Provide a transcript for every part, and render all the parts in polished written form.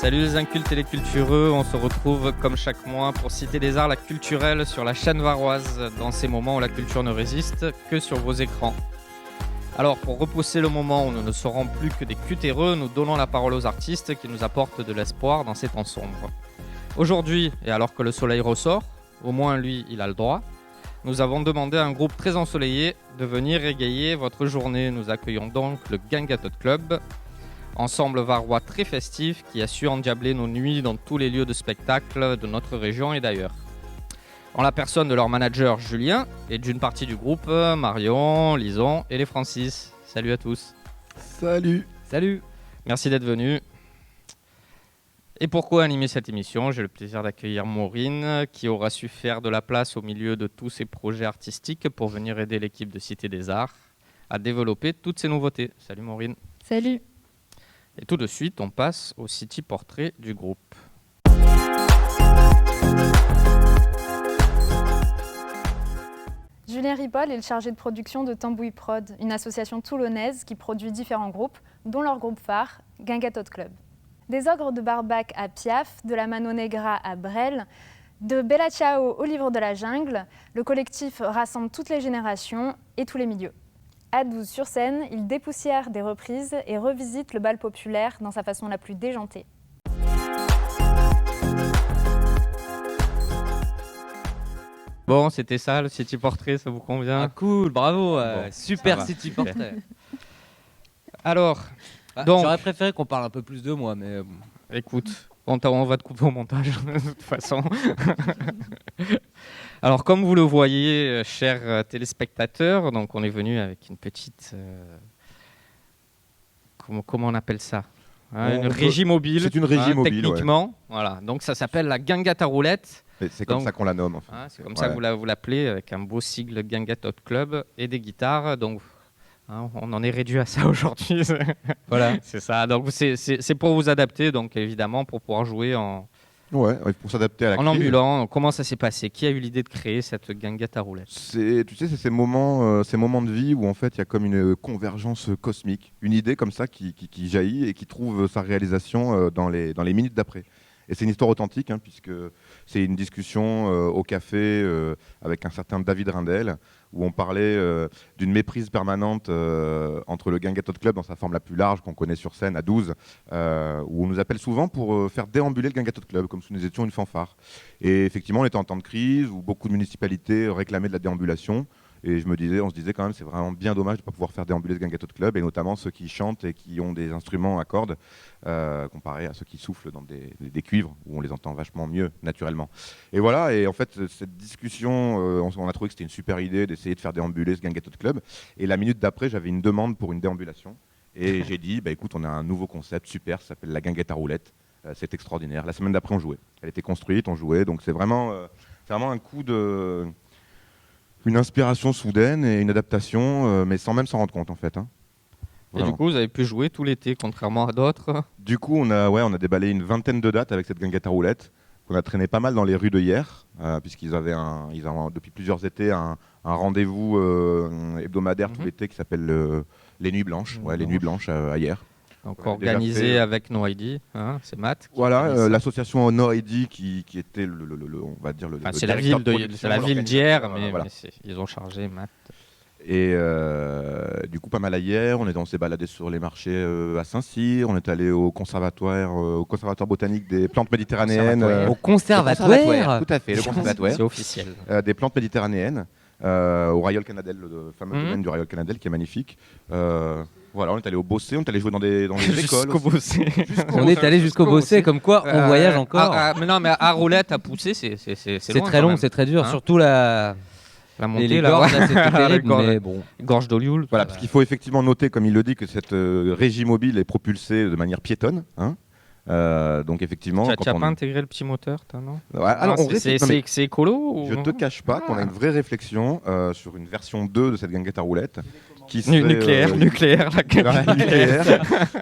Salut les incultes et les cultureux, on se retrouve comme chaque mois pour Cité des Arts, la culturelle sur la chaîne varoise, dans ces moments où la culture ne résiste que sur vos écrans. Alors pour repousser le moment où nous ne serons plus que des cutéreux, nous donnons la parole aux artistes qui nous apportent de l'espoir dans ces temps sombres. Aujourd'hui, et alors que le soleil ressort, au moins lui il a le droit, nous avons demandé à un groupe très ensoleillé de venir égayer votre journée. Nous accueillons donc le Gangatot Club, ensemble varois très festif qui a su endiabler nos nuits dans tous les lieux de spectacle de notre région et d'ailleurs. En la personne de leur manager Julien et d'une partie du groupe Marion, Lison et les Francis. Salut à tous. Salut. Salut. Merci d'être venus. Et pourquoi animer cette émission? J'ai le plaisir d'accueillir Maureen qui aura su faire de la place au milieu de tous ces projets artistiques pour venir aider l'équipe de Cité des Arts à développer toutes ces nouveautés. Salut Maureen. Salut. Et tout de suite, on passe au City Portrait du groupe. Julien Ripoll est le chargé de production de Tambouille Prod, une association toulonnaise qui produit différents groupes, dont leur groupe phare, Gangatot Club. Des ogres de Barbac à Piaf, de la Mano Negra à Brel, de Bella Ciao au livre de la jungle, le collectif rassemble toutes les générations et tous les milieux. À 12 sur scène, il dépoussière des reprises et revisite le bal populaire dans sa façon la plus déjantée. Bon, c'était ça le City Portrait, ça vous convient? Ah cool, bravo, Bon, super City Portrait. Alors, donc, j'aurais préféré qu'on parle un peu plus de moi, mais écoute, on va te couper au montage de toute façon. Alors, comme vous le voyez, chers téléspectateurs, donc on est venu avec une petite... comment on appelle ça? Une régie mobile. C'est une régie mobile, techniquement. Ouais. Voilà. Donc ça s'appelle la Gangata Roulette. C'est comme ça qu'on la nomme. Enfin. C'est comme ça que vous l'appelez, avec un beau sigle Gangatot Club et des guitares. Donc on en est réduit à ça aujourd'hui. Voilà. C'est ça. Donc c'est pour vous adapter, donc évidemment pour pouvoir jouer Ouais, pour s'adapter à la crise. En ambulant. Comment ça s'est passé? Qui a eu l'idée de créer cette Gangata Roulette? C'est ces moments de vie où en fait il y a comme une convergence cosmique, une idée comme ça qui jaillit et qui trouve sa réalisation dans les minutes d'après. Et c'est une histoire authentique, puisque c'est une discussion au café avec un certain David Rindel, où on parlait d'une méprise permanente entre le Gangatot Club dans sa forme la plus large qu'on connaît sur scène à 12, où on nous appelle souvent pour faire déambuler le Gangatot Club, comme si nous étions une fanfare. Et effectivement, on était en temps de crise, où beaucoup de municipalités réclamaient de la déambulation. Et on se disait quand même, c'est vraiment bien dommage de ne pas pouvoir faire déambuler ce Gangatot Club, et notamment ceux qui chantent et qui ont des instruments à cordes, comparé à ceux qui soufflent dans des cuivres, où on les entend vachement mieux, naturellement. Et voilà, et en fait, cette discussion, on a trouvé que c'était une super idée d'essayer de faire déambuler ce Gangatot Club. Et la minute d'après, j'avais une demande pour une déambulation. Et j'ai dit, écoute, on a un nouveau concept super, ça s'appelle la Gangata Roulette. C'est extraordinaire. La semaine d'après, on jouait. Elle était construite, on jouait. Donc c'est vraiment un coup de... Une inspiration soudaine et une adaptation, mais sans même s'en rendre compte en fait. Et du coup, vous avez pu jouer tout l'été, contrairement à d'autres. Du coup, on a déballé une vingtaine de dates avec cette Gangata Roulette, qu'on a traîné pas mal dans les rues de Hyères, puisqu'ils avaient depuis plusieurs étés un rendez-vous hebdomadaire tout l'été qui s'appelle les Nuits Blanches, les Nuits Blanches à Hyères. Donc organisé avec No ID, c'est Matt. Voilà, l'association No ID qui était on va dire c'est la ville d'Hyères, mais ils ont chargé Matt. Et du coup, pas mal à Hyères. On s'est baladé sur les marchés à Saint-Cyr. On est allé au conservatoire botanique des plantes méditerranéennes. Au conservatoire. Tout à fait, le conservatoire. C'est officiel. Des plantes méditerranéennes. Au Rayol Canadel, le fameux domaine du Rayol Canadel qui est magnifique. Voilà, on est allé au Bossé, on est allé jouer dans les écoles. On est allé jusqu'au Bossé, comme quoi on voyage encore. Mais non, mais à Roulette, à pousser, c'est loin, très long, c'est très dur. Surtout la montée, les gorges, là, c'est terrible, mais bon. Gorge d'Olioul. Voilà, parce qu'il faut effectivement noter, comme il le dit, que cette régie mobile est propulsée de manière piétonne. Donc effectivement, tu n'as pas intégré le petit moteur, non? C'est écolo Je te cache pas qu'on a une vraie réflexion sur une version 2 de cette Gangata Roulette. Nucléaire, nucléaire.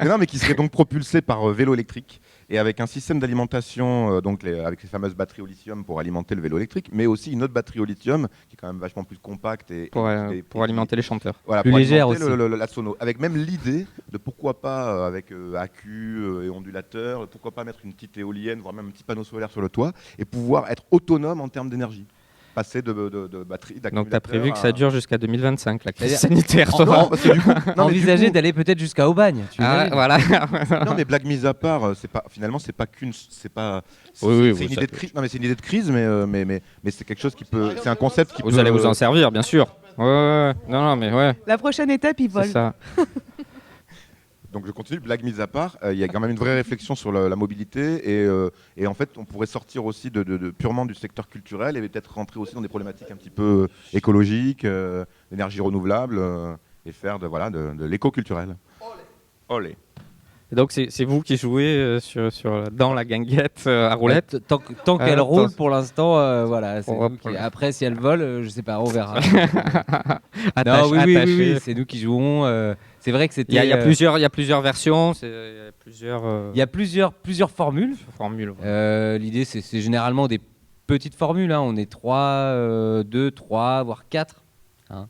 Non, mais qui serait donc propulsée par vélo électrique et avec un système d'alimentation, avec ces fameuses batteries au lithium pour alimenter le vélo électrique, mais aussi une autre batterie au lithium qui est quand même vachement plus compacte pour alimenter les chanteurs. Voilà, Plus pour légère alimenter aussi. la sono. Avec même l'idée de pourquoi pas, avec accu et ondulateur, pourquoi pas mettre une petite éolienne, voire même un petit panneau solaire sur le toit, et pouvoir être autonome en termes d'énergie. Passer de batterie, d'accumulateur. Donc tu as prévu que ça dure jusqu'à 2025, la crise C'est-à-dire- sanitaire. Non, toi. parce que du coup, non, mais du Envisager coup- d'aller peut-être jusqu'à Aubagne. Tu Ah, imagines voilà. Non, mais blague mise à part, finalement, c'est pas qu'une, c'est pas, c'est Oui, c'est une ça idée de peut- crise. Non, mais c'est une idée de crise, mais c'est quelque chose qui peut, c'est un concept qui Vous peut. allez vous en servir, bien sûr. Ouais. Non, mais ouais, La prochaine étape, ils c'est volent. ça. Donc je continue, blague mise à part, il y a quand même une vraie réflexion sur la mobilité et en fait on pourrait sortir aussi purement du secteur culturel et peut-être rentrer aussi dans des problématiques un petit peu écologiques, d'énergie renouvelable et faire de l'éco-culturel. Olé. Et donc c'est vous qui jouez dans la guinguette à roulette. Tant qu'elle Attends. roule, pour l'instant, voilà. c'est On nous va- Après, si elle vole, je sais pas, on verra. Attaché- Non, oui, attaché. c'est nous qui jouons. C'est vrai que c'était. Il y a plusieurs versions, il y a plusieurs Il y a plusieurs formules. formules. Voilà. L'idée, c'est généralement des petites formules. Hein. On est 3, 2, 3, voire 4. Hein.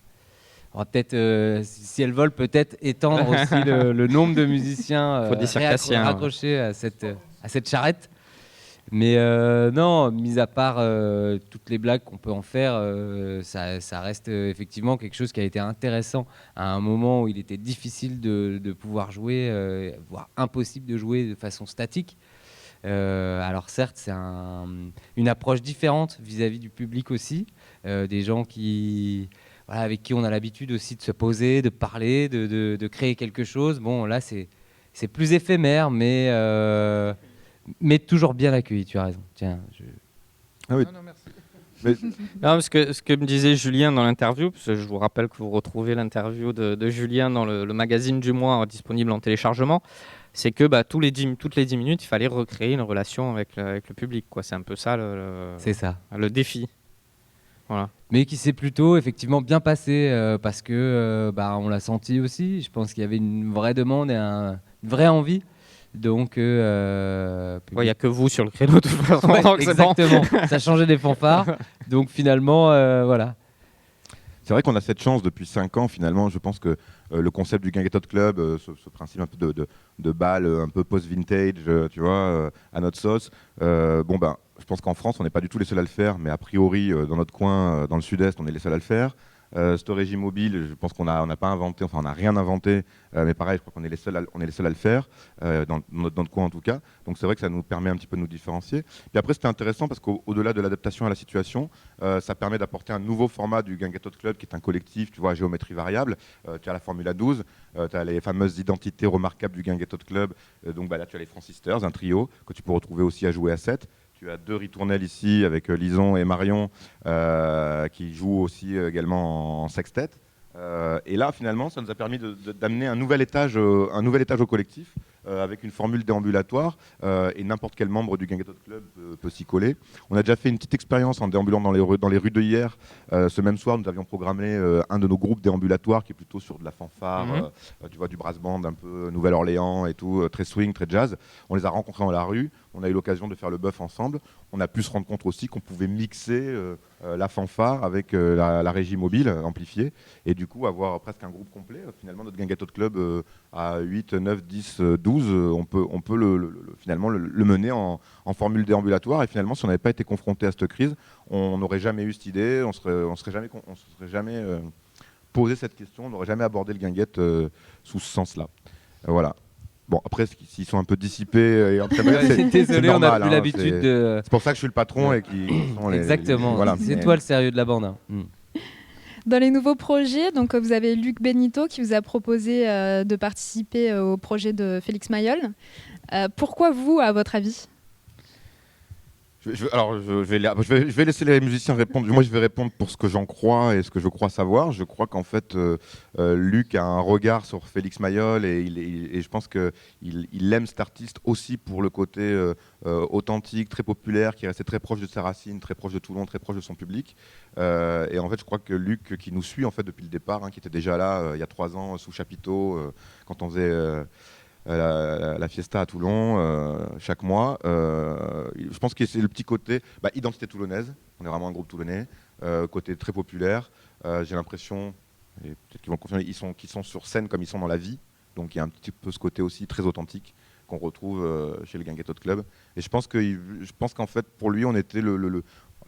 On va peut-être, si elles volent, peut-être étendre aussi le nombre de musiciens Faut des circassiens, raccrochés à cette charrette. Mais non, mis à part toutes les blagues qu'on peut en faire, ça reste effectivement quelque chose qui a été intéressant à un moment où il était difficile de pouvoir jouer, voire impossible de jouer de façon statique. Alors certes, c'est une approche différente vis-à-vis du public aussi, des gens avec qui on a l'habitude aussi de se poser, de parler, de créer quelque chose. Bon, là, c'est plus éphémère, mais toujours bien accueilli, tu as raison. Tiens, Ah oui. Mais- Non, parce que ce que me disait Julien dans l'interview, parce que je vous rappelle que vous retrouvez l'interview de Julien dans le magazine du mois disponible en téléchargement, c'est que toutes les 10 minutes, il fallait recréer une relation avec le public, quoi. C'est un peu ça c'est ça. le défi. Voilà. Mais qui s'est plutôt effectivement bien passé parce que on l'a senti aussi. Je pense qu'il y avait une vraie demande et une vraie envie. Donc, Il n'y a que vous sur le créneau de toute façon. Ouais, donc c'est bon. exactement. Ça changeait des fanfares. Donc finalement, voilà. C'est vrai qu'on a cette chance depuis 5 ans finalement. Je pense que le concept du Guinguettot Club, ce principe un peu de bal un peu post-vintage, tu vois, à notre sauce. Je pense qu'en France, on n'est pas du tout les seuls à le faire, mais a priori, dans notre coin, dans le sud-est, on est les seuls à le faire. Storage mobile, je pense qu'on n'a pas inventé, enfin on n'a rien inventé, mais pareil, je crois qu'on est les seuls à le faire, dans notre coin en tout cas. Donc c'est vrai que ça nous permet un petit peu de nous différencier. Puis après, c'était intéressant parce qu'au-delà de l'adaptation à la situation, ça permet d'apporter un nouveau format du Guinguettot Club qui est un collectif, tu vois, à géométrie variable. Tu as la Formula 12, tu as les fameuses identités remarquables du Guinguettot Club. Donc là, tu as les Francissters, un trio que tu peux retrouver aussi à jouer à 7. Tu as 2 ritournelles ici avec Lison et Marion qui jouent aussi également en sextet. Et là, finalement, ça nous a permis d'amener un nouvel étage au collectif avec une formule déambulatoire et n'importe quel membre du Guinguettot Club peut s'y coller. On a déjà fait une petite expérience en déambulant dans les rues de hier. Ce même soir, nous avions programmé un de nos groupes déambulatoires qui est plutôt sur de la fanfare, tu vois, du brass band un peu Nouvelle-Orléans et tout, très swing, très jazz. On les a rencontrés dans la rue. On a eu l'occasion de faire le bœuf ensemble. On a pu se rendre compte aussi qu'on pouvait mixer la fanfare avec la régie mobile amplifiée et du coup avoir presque un groupe complet. Finalement, notre Guinguettot Club à 8, 9, 10, 12, on peut finalement le mener en formule déambulatoire. Et finalement, si on n'avait pas été confronté à cette crise, on n'aurait jamais eu cette idée, on ne serait jamais posé cette question, on n'aurait jamais abordé le guinguette sous ce sens-là. Voilà. Bon, après, s'ils sont un peu dissipés et un peu Désolé, on n'a normal, plus l'habitude de. C'est pour ça que je suis le patron et qui sont Exactement. voilà. C'est toi le sérieux de la bande. Hein. Dans les nouveaux projets, donc vous avez Luc Benito qui vous a proposé de participer au projet de Félix Mayol. Pourquoi vous, à votre avis ? Je vais laisser les musiciens répondre. Moi, je vais répondre pour ce que j'en crois et ce que je crois savoir. Je crois qu'en fait, Luc a un regard sur Félix Mayol et je pense qu'il aime cet artiste aussi pour le côté authentique, très populaire, qui restait très proche de ses racines, très proche de Toulon, très proche de son public. Et en fait, je crois que Luc, qui nous suit en fait depuis le départ, qui était déjà là il y a 3 ans sous chapiteau, quand on faisait la fiesta à Toulon chaque mois. Je pense que c'est le petit côté identité toulonnaise. On est vraiment un groupe toulonnais, côté très populaire. J'ai l'impression, et peut-être qu'ils vont confirmer, qu'ils sont sur scène comme ils sont dans la vie. Donc il y a un petit peu ce côté aussi très authentique qu'on retrouve chez le Guinguetto Club. Et je pense qu'en fait, pour lui, on était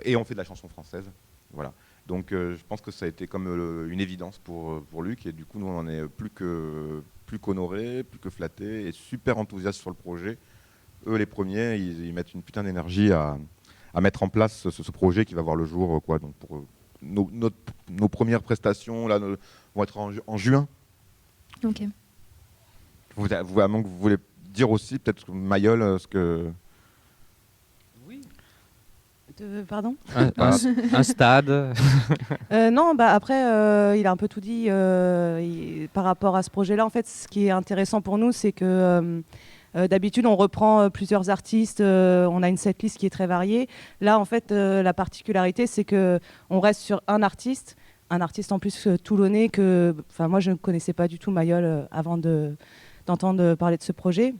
et on fait de la chanson française. Voilà. Donc je pense que ça a été comme une évidence pour Luc. Et du coup, nous, on en est plus qu'honorés, plus que flattés et super enthousiastes sur le projet. Eux, les premiers, ils mettent une putain d'énergie à mettre en place ce projet qui va voir le jour. Donc pour nos premières prestations là, vont être en juin. Ok. À moins que vous voulez dire aussi, peut-être Mayol, ce que... Oui. Pardon ? Un stade. Non, après, il a un peu tout dit par rapport à ce projet-là. En fait, ce qui est intéressant pour nous, c'est que d'habitude, on reprend plusieurs artistes, on a une setlist qui est très variée. Là, en fait, la particularité, c'est qu'on reste sur un artiste en plus toulonnais que... moi, je ne connaissais pas du tout Mayol avant d'entendre parler de ce projet.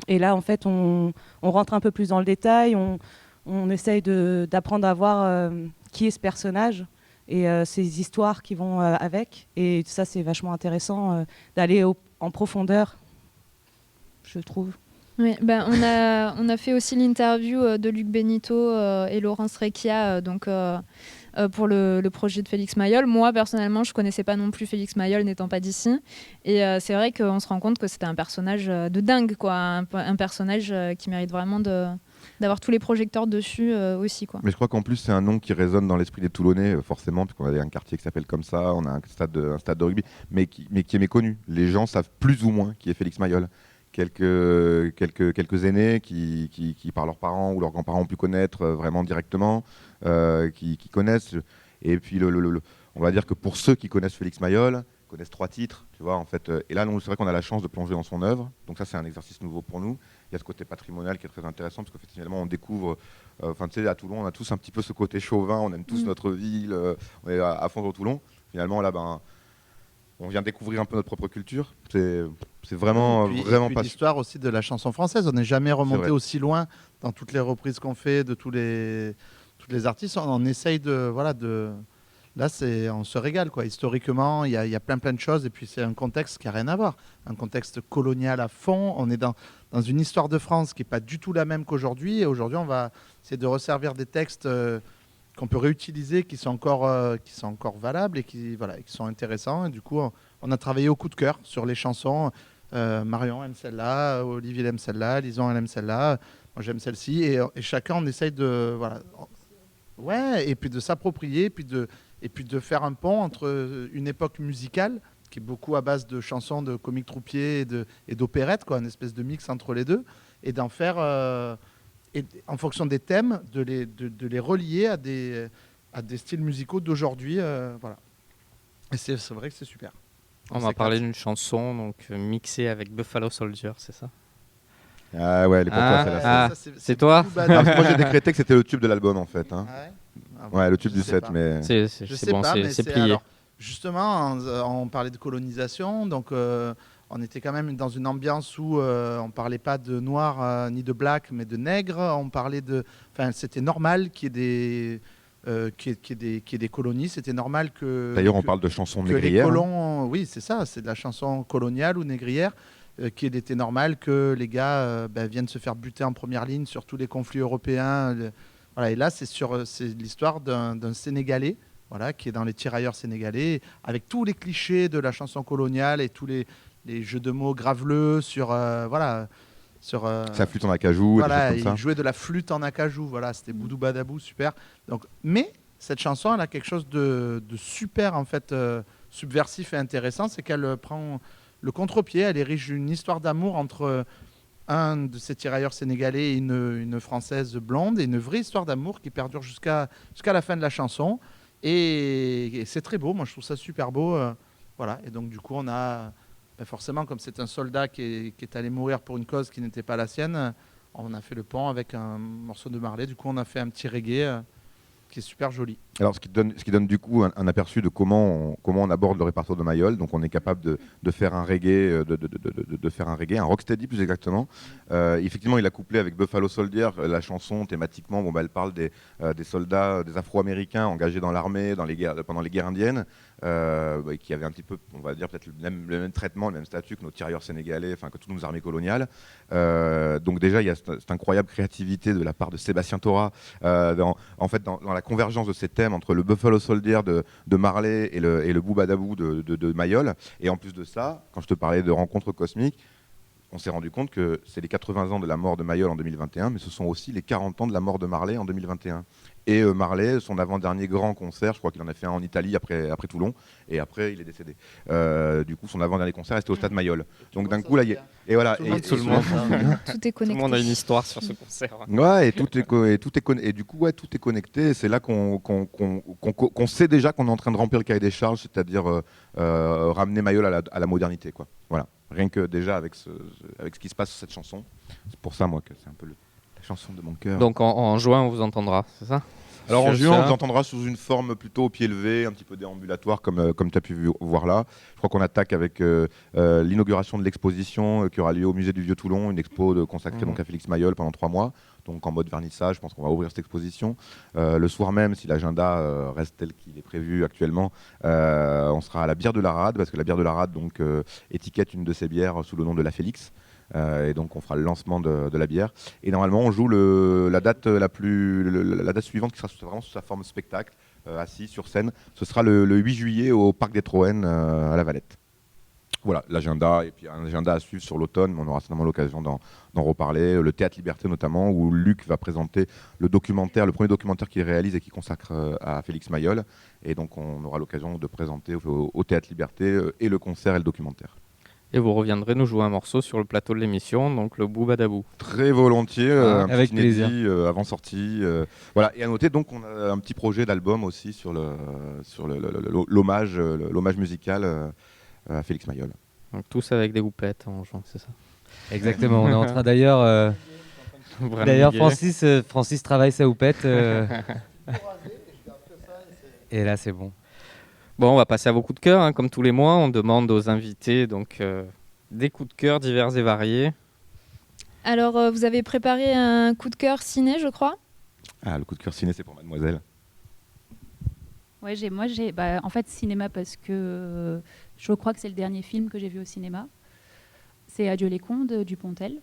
Et là, en fait, on rentre un peu plus dans le détail, on essaye d'apprendre à voir qui est ce personnage et ces histoires qui vont avec. Et ça, c'est vachement intéressant d'aller en profondeur, je trouve. Oui, on a fait aussi l'interview de Luc Benito et Laurence Recchia pour le projet de Félix Mayol. Moi, personnellement, je ne connaissais pas non plus Félix Mayol, n'étant pas d'ici. Et c'est vrai qu'on se rend compte que c'était un personnage de dingue, quoi. Un personnage qui mérite vraiment d'avoir tous les projecteurs dessus aussi, quoi. Mais je crois qu'en plus, c'est un nom qui résonne dans l'esprit des Toulonnais, forcément, puisqu'on a un quartier qui s'appelle comme ça, on a un stade de rugby, mais qui est méconnu. Les gens savent plus ou moins qui est Félix Mayol. Quelques aînés qui, par leurs parents ou leurs grands-parents, ont pu connaître vraiment directement, qui connaissent. Et puis, on va dire que pour ceux qui connaissent Félix Mayol, connaissent 3 titres, tu vois, en fait. Et là, c'est vrai qu'on a la chance de plonger dans son œuvre. Donc ça, c'est un exercice nouveau pour nous. Il y a ce côté patrimonial qui est très intéressant, parce que finalement, on découvre... tu sais, à Toulon, on a tous un petit peu ce côté chauvin, on aime tous notre ville, on est à fond sur Toulon. Finalement, là, on vient découvrir un peu notre propre culture. C'est vraiment, vraiment pas. pas. L'histoire aussi de la chanson française. On n'est jamais remonté aussi loin dans toutes les reprises qu'on fait de tous les artistes. On essaye là, on se régale, quoi. Historiquement, il y a plein de choses. Et puis, c'est un contexte qui n'a rien à voir. Un contexte colonial à fond. On est dans une histoire de France qui n'est pas du tout la même qu'aujourd'hui. Et aujourd'hui, on va essayer de resservir des textes qu'on peut réutiliser, qui sont encore valables et qui sont intéressants. Et du coup, on a travaillé au coup de cœur sur les chansons. Marion aime celle-là, Olivier aime celle-là, Lison elle aime celle-là, moi j'aime celle-ci. Et chacun, on essaye de... et puis de s'approprier, et puis de faire un pont entre une époque musicale, qui est beaucoup à base de chansons de comiques troupiers et d'opérettes, quoi, une espèce de mix entre les deux, et d'en faire... et en fonction des thèmes, de les relier à des styles musicaux d'aujourd'hui. Voilà. Et c'est vrai que c'est super. On va parler d'une chanson donc, mixée avec Buffalo Soldier, c'est ça? Ah ouais, elle est pour toi, celle-là. C'est toi? Moi, j'ai décrété que c'était le tube de l'album, en fait. Hein. Ouais, le tube du set, mais... C'est bon, c'est plié. Alors, justement, on parlait de colonisation, donc... on était quand même dans une ambiance où on ne parlait pas de noir ni de black, mais de nègre. On parlait c'était normal qu'il y ait des colonies. C'était normal que... D'ailleurs, on parle de chansons négrières. Les colons, oui, c'est ça. C'est de la chanson coloniale ou négrière. Qu'il était normal que les gars viennent se faire buter en première ligne sur tous les conflits européens. Voilà. Et là, c'est l'histoire d'un Sénégalais, voilà, qui est dans les tirailleurs sénégalais, avec tous les clichés de la chanson coloniale et tous les jeux de mots graveleux sur sa flûte en acajou, voilà, et des choses comme ça. Il jouait de la flûte en acajou, voilà, c'était Boudou Badabou, super. Donc, mais cette chanson, elle a quelque chose de super, en fait, subversif et intéressant, c'est qu'elle prend le contre-pied, elle érige une histoire d'amour entre un de ces tirailleurs sénégalais et une française blonde, et une vraie histoire d'amour qui perdure jusqu'à la fin de la chanson. Et c'est très beau, moi je trouve ça super beau. Voilà, et donc du coup on a... forcément, comme c'est un soldat qui est allé mourir pour une cause qui n'était pas la sienne, on a fait le pont avec un morceau de Marley. Du coup, on a fait un petit reggae qui est super joli. Alors, ce qui donne du coup un aperçu de comment on aborde le répertoire de Mayol. Donc, on est capable de faire un reggae, de faire un reggae, un rocksteady plus exactement. Effectivement, il a couplé avec Buffalo Soldier la chanson thématiquement. Bon, bah, elle parle des soldats, des Afro-Américains engagés dans l'armée pendant les guerres indiennes, qui avaient un petit peu, on va dire peut-être le même traitement, le même statut que nos tirailleurs sénégalais, enfin que toutes nos armées coloniales. Donc déjà, il y a cette incroyable créativité de la part de Sébastien Thora dans la convergence de ces thèmes entre le Buffalo Soldier de Marley et le Boubadabou de Mayol. Et en plus de ça, quand je te parlais de rencontres cosmiques, on s'est rendu compte que c'est les 80 ans de la mort de Mayol en 2021, mais ce sont aussi les 40 ans de la mort de Marley en 2021. Et Marley, son avant-dernier grand concert, je crois qu'il en a fait un en Italie après Toulon, et après il est décédé. Du coup, son avant-dernier concert c'était au stade Mayol. Donc d'un coup, là, et voilà. Tout le monde Tout est connecté. Tout le monde a une histoire sur ce concert. Ouais, et et du coup, ouais, tout est connecté. Et c'est là qu'on sait déjà qu'on est en train de remplir le cahier des charges, c'est-à-dire ramener Mayol à la modernité, quoi. Voilà. Rien que déjà avec ce qui se passe sur cette chanson, c'est pour ça moi que c'est un peu la chanson de mon cœur. Donc en juin, on vous entendra, c'est ça? Alors en Sur juin, ça. on vous entendra sous une forme plutôt au pied levé, un petit peu déambulatoire, comme tu as pu voir là. Je crois qu'on attaque avec l'inauguration de l'exposition qui aura lieu au musée du Vieux-Toulon, une expo consacrée donc à Félix Mayol pendant 3 mois. Donc en mode vernissage, je pense qu'on va ouvrir cette exposition. Le soir même, si l'agenda reste tel qu'il est prévu actuellement, on sera à la bière de la Rade, parce que la bière de la Rade donc, étiquette une de ses bières sous le nom de la Félix. Et donc on fera le lancement de la bière. Et normalement on joue la date suivante qui sera vraiment sous sa forme spectacle, assis sur scène. Ce sera le 8 juillet au Parc des Troènes à La Valette. Voilà l'agenda, et puis un agenda à suivre sur l'automne, mais on aura certainement l'occasion d'en reparler. Le Théâtre Liberté notamment, où Luc va présenter le premier documentaire qu'il réalise et qu'il consacre à Félix Mayol. Et donc on aura l'occasion de présenter au Théâtre Liberté et le concert et le documentaire. Et vous reviendrez nous jouer un morceau sur le plateau de l'émission, donc le Boubadabou. Très volontiers, un avec petit inédit, plaisir. avant sortie. Voilà. Et à noter donc on a un petit projet d'album aussi sur l'hommage musical à Félix Mayol. Donc tous avec des houpettes en juin, c'est ça? Exactement, on est en train d'ailleurs... D'ailleurs, Francis travaille sa houppette. Et là, c'est bon. Bon, on va passer à vos coups de cœur, hein, comme tous les mois. On demande aux invités donc, des coups de cœur divers et variés. Alors, vous avez préparé un coup de cœur ciné, je crois? Ah, le coup de cœur ciné, c'est pour mademoiselle. Ouais, en fait, cinéma, parce que je crois que c'est le dernier film que j'ai vu au cinéma. C'est Adieu les cons de Dupontel.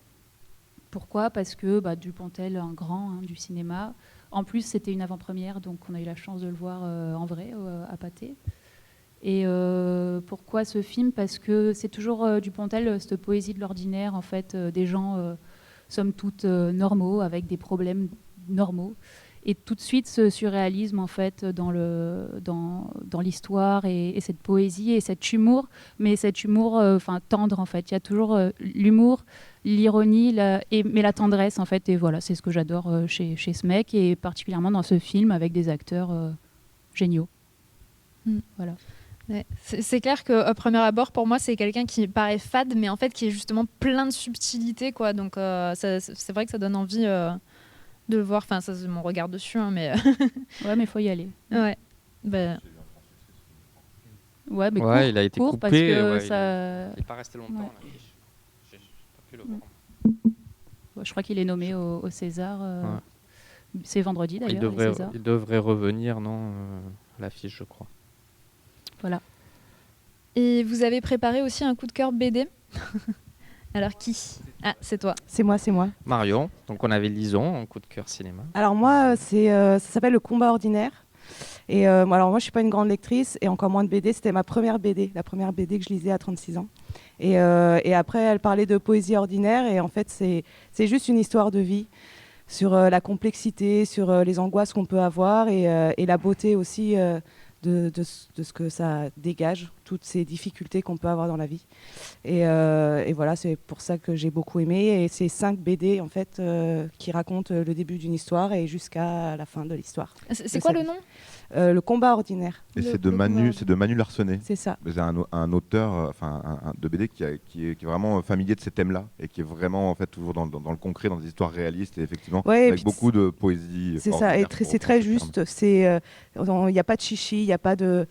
Pourquoi? Parce que Dupontel, un grand du cinéma. En plus, c'était une avant-première, donc on a eu la chance de le voir en vrai à Pâté. Et pourquoi ce film? Parce que c'est toujours Dupontel, cette poésie de l'ordinaire, en fait, des gens, somme toute, normaux, avec des problèmes normaux. Et tout de suite, ce surréalisme, en fait, dans l'histoire et cette poésie et cet humour, mais cet humour tendre, en fait. Il y a toujours l'humour, l'ironie, mais la tendresse, en fait. Et voilà, c'est ce que j'adore chez ce mec, et particulièrement dans ce film avec des acteurs géniaux. Voilà. Ouais. C'est clair qu'au premier abord, pour moi, c'est quelqu'un qui paraît fade, mais en fait qui est justement plein de subtilité, quoi. Donc c'est vrai que ça donne envie de le voir. Enfin, ça c'est mon regard dessus, hein, mais Ouais, mais faut y aller. ouais. Ouais, mais Ouais, il a été court coupé. parce que ouais, ça... Il n'est pas resté longtemps. Ouais. Là. J'ai pas pu le voir. Je crois qu'il est nommé au César. C'est vendredi d'ailleurs, les Césars. Il devrait revenir, non, à l'affiche, je crois. Voilà. Et vous avez préparé aussi un coup de cœur BD. Alors qui? Ah, c'est toi. C'est moi. Marion, donc on avait Lison en coup de cœur cinéma. Alors moi, ça s'appelle Le Combat ordinaire. Et alors moi, je suis pas une grande lectrice et encore moins de BD. C'était ma première BD, la première BD que je lisais à 36 ans. Et après, elle parlait de poésie ordinaire. Et en fait, c'est juste une histoire de vie sur la complexité, sur les angoisses qu'on peut avoir et la beauté aussi de ce que ça dégage, toutes ces difficultés qu'on peut avoir dans la vie. Et voilà, c'est pour ça que j'ai beaucoup aimé. Et c'est 5 BD en fait qui racontent le début d'une histoire et jusqu'à la fin de l'histoire. C'est quoi le nom ? Le combat ordinaire. Et c'est de Manu Larsenet. C'est ça. C'est un auteur de BD qui est vraiment familier de ces thèmes-là et qui est vraiment en fait toujours dans le concret, dans des histoires réalistes et effectivement avec beaucoup de poésie. C'est ça, et c'est très juste. Il n'y a pas de chichi, il n'y a pas de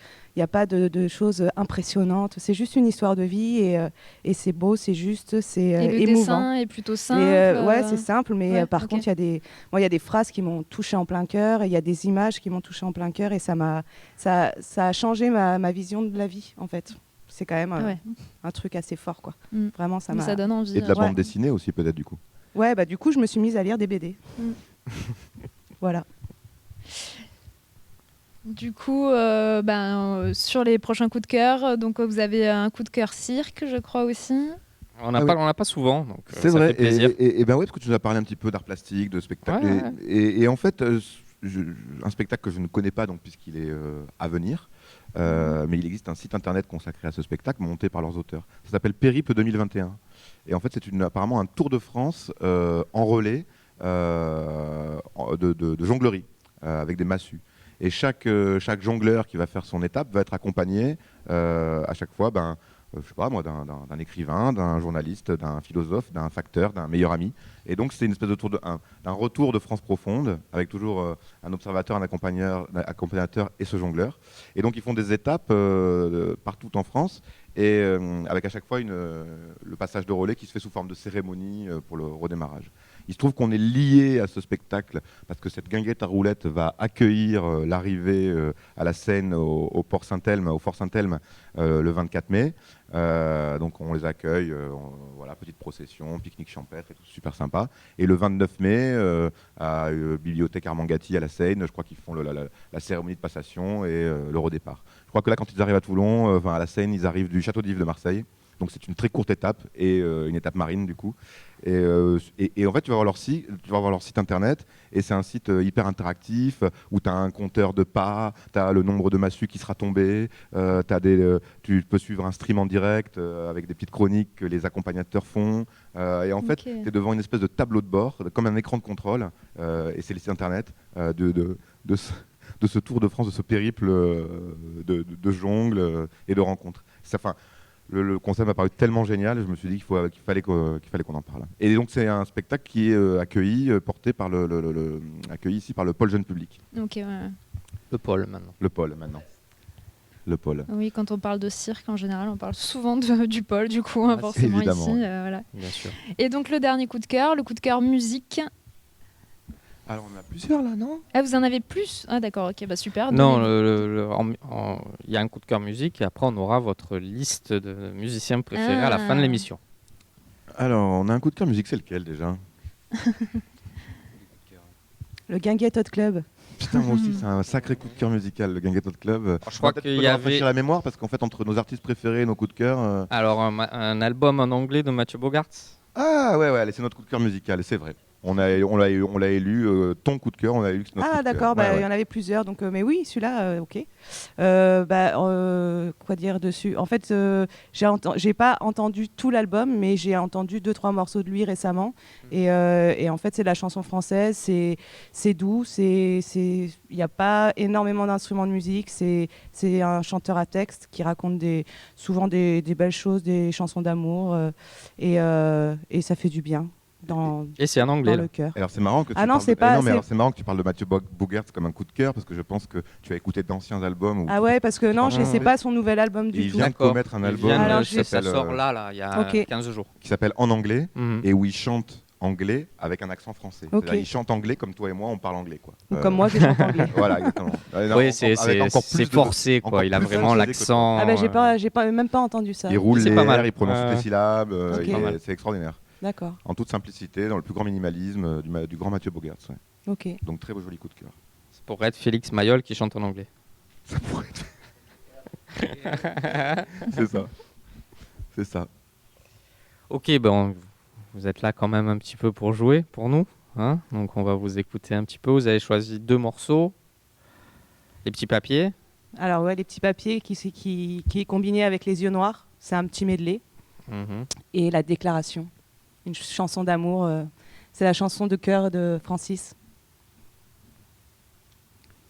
choses impressionnantes. C'est juste une histoire de vie et c'est beau, c'est juste, c'est et le émouvant. dessin est plutôt simple. Ouais, c'est simple, mais par ok. contre, il y a des phrases qui m'ont touché en plein cœur, et il y a des images qui m'ont touché en plein cœur, et ça a changé ma vision de la vie, en fait. C'est quand même un truc assez fort, quoi. Vraiment, ça donne envie. Et de la bande dessinée aussi, peut-être, du coup. Ouais, bah du coup, je me suis mise à lire des BD. Voilà. Du coup, sur les prochains coups de cœur, donc vous avez un coup de cœur cirque, je crois aussi. On n'a pas souvent, donc c'est ça vrai. fait plaisir. Et ben ouais, parce que tu nous as parlé un petit peu d'art plastique, de spectacle. Ouais. Et en fait, un spectacle que je ne connais pas, donc puisqu'il est à venir, mais il existe un site internet consacré à ce spectacle, monté par leurs auteurs. Ça s'appelle Périple 2021. Et en fait, c'est apparemment un tour de France en relais de jonglerie, avec des massues. Et chaque jongleur qui va faire son étape va être accompagné à chaque fois je sais pas moi, d'un écrivain, d'un journaliste, d'un philosophe, d'un facteur, d'un meilleur ami. Et donc c'est une espèce d'un retour de France profonde, avec toujours un observateur, un accompagnateur et ce jongleur. Et donc ils font des étapes partout en France, et avec à chaque fois le passage de relais qui se fait sous forme de cérémonie pour le redémarrage. Il se trouve qu'on est lié à ce spectacle parce que cette guinguette à roulettes va accueillir l'arrivée à la Seine au Fort Saint-Elme le 24 mai. Donc on les accueille, voilà, petite procession, pique-nique champêtre et tout, super sympa. Et le 29 mai, à Bibliothèque Armand-Gatti à la Seine, je crois qu'ils font la cérémonie de passation et le redépart. Je crois que là, quand ils arrivent à Toulon, à la Seine, ils arrivent du Château d'If de Marseille. Donc c'est une très courte étape et une étape marine du coup. Et en fait, tu vas voir leur site internet, et c'est un site hyper interactif où tu as un compteur de pas, tu as le nombre de massues qui sera tombé, tu peux suivre un stream en direct avec des petites chroniques que les accompagnateurs font. Et en fait, tu es devant une espèce de tableau de bord, comme un écran de contrôle, et c'est le site internet de ce tour de France, de ce périple de jongle et de rencontres. Le concept m'a paru tellement génial, je me suis dit qu'il fallait qu'on en parle. Et donc c'est un spectacle qui est porté par accueilli ici par le pôle jeune public. Ok, ouais. Le pôle maintenant. Le pôle. Oui, quand on parle de cirque, en général, on parle souvent du pôle, du coup, forcément évidemment, ici. ouais. Voilà. Bien sûr. Et donc le dernier coup de cœur, le coup de cœur musique. Alors on a plusieurs là, non ? Ah, vous en avez plus ? Ah d'accord, ok, bah super. Non, il y a un coup de cœur musique et après on aura votre liste de musiciens préférés à la fin de l'émission. Alors on a un coup de cœur musique, c'est lequel déjà ? Le Guinguette Hot Club. Putain, moi aussi, c'est un sacré coup de cœur musical, le Guinguette Hot Club. Je crois qu'il y avait la mémoire parce qu'en fait, entre nos artistes préférés et nos coups de cœur. Alors un album en anglais de Mathieu Bogart. Ah ouais, allez, c'est notre coup de cœur musical, c'est vrai. On l'a élu, ton coup de cœur, on l'a élu. Notre coup de D'accord, cœur. il y en avait plusieurs, donc mais oui, celui-là, ok. Quoi dire dessus ? En fait, j'ai pas entendu tout l'album, mais j'ai entendu 2-3 morceaux de lui récemment, et en fait, c'est de la chanson française, c'est doux, il n'y a pas énormément d'instruments de musique, c'est un chanteur à texte qui raconte souvent des belles choses, des chansons d'amour, et ça fait du bien. Et c'est en anglais. Dans le cœur. Alors c'est marrant que c'est marrant que tu parles de Mathieu Bogart comme un coup de cœur parce que je pense que tu as écouté d'anciens albums. Ah ouais, parce que non, je sais pas son nouvel album du tout. Il vient de commettre un album ça sort là, il y a 15 jours. Qui s'appelle En anglais et où il chante anglais avec un accent français. Il chante anglais comme toi et moi, on parle anglais quoi. Comme moi, je chante anglais. Voilà, exactement. Oui, c'est forcé quoi. Il a vraiment l'accent. Ah bah j'ai même pas entendu ça. Il roule les airs, il prononce toutes les syllabes. C'est extraordinaire. D'accord. En toute simplicité, dans le plus grand minimalisme du grand Mathieu Bogart. Ouais. Ok. Donc très beau joli coup de cœur. C'est pour être Félix Mayol qui chante en anglais. Ça pourrait être. C'est ça. Ok, vous êtes là quand même un petit peu pour jouer pour nous. Hein, donc on va vous écouter un petit peu. Vous avez choisi 2 morceaux. Les petits papiers. Alors ouais, les petits papiers qui est combiné avec les yeux noirs, c'est un petit medley. Et la déclaration, une chanson d'amour, c'est la chanson de cœur de Francis.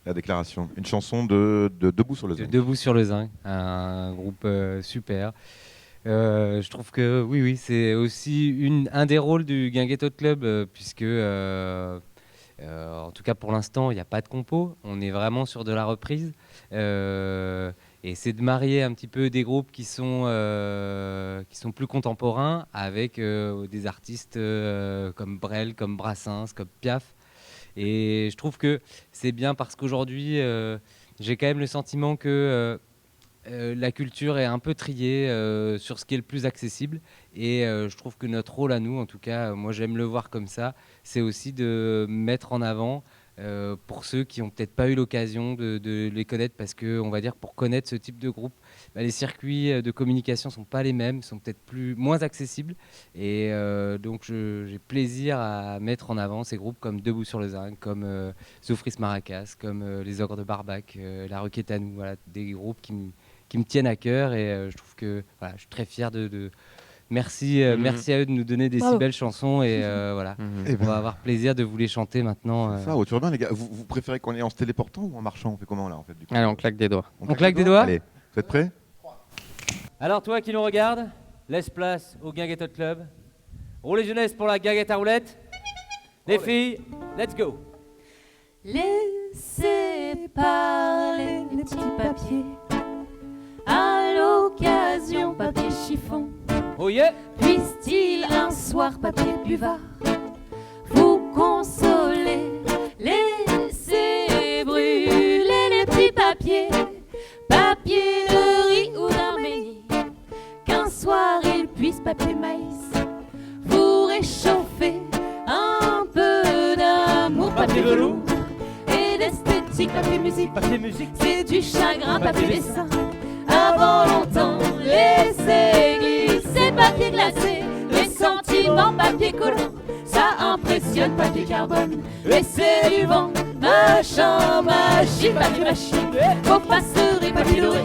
La déclaration, une chanson de Debout sur le Zinc. Debout sur le Zinc, un groupe super. Je trouve que oui, c'est aussi un des rôles du Guinguetto Club, puisque en tout cas pour l'instant, il n'y a pas de compo, on est vraiment sur de la reprise. Et c'est de marier un petit peu des groupes qui sont plus contemporains avec des artistes comme Brel, comme Brassens, comme Piaf. Et je trouve que c'est bien parce qu'aujourd'hui, j'ai quand même le sentiment que la culture est un peu triée sur ce qui est le plus accessible. Et je trouve que notre rôle à nous, en tout cas, moi j'aime le voir comme ça, c'est aussi de mettre en avant pour ceux qui n'ont peut-être pas eu l'occasion de les connaître, parce que, on va dire, pour connaître ce type de groupe, les circuits de communication ne sont pas les mêmes, sont peut-être moins accessibles. Et donc, j'ai plaisir à mettre en avant ces groupes comme Debout sur le Zinc, comme Zoufris Maracas, comme Les Ogres de Barbac, La Requête à nous, voilà, des groupes qui me tiennent à cœur. Et je trouve que voilà, je suis très fier de Merci, merci à eux de nous donner des si belles chansons et voilà. On va avoir plaisir de vous les chanter maintenant. Ça, au turbin, les gars. Vous préférez qu'on y aille en se téléportant ou en marchant? On fait comment là en fait du coup? Allez, on claque des doigts. On claque des doigts. Allez, vous êtes prêts? Alors toi qui nous regardes, laisse place au Guinguetto Club. Roulez jeunesse pour la guinguette à roulette. Les filles, let's go. Laissez parler les petits papiers. À l'occasion, papier chiffon. Oh yeah. Puisse-t-il un soir, papier buvard, vous consoler? Laissez brûler les petits papiers, papier de riz ou d'Arménie. Qu'un soir il puisse, papier maïs, vous réchauffer. Un peu d'amour, papier velours, et d'esthétique, papier musique. C'est du chagrin, papier dessin. Avant longtemps, laissez glisser papier glacé, les sentiments papier collant, ça impressionne papier carbone. Laissez du vent, machin, machine, papier machine, vos passeries papier doré,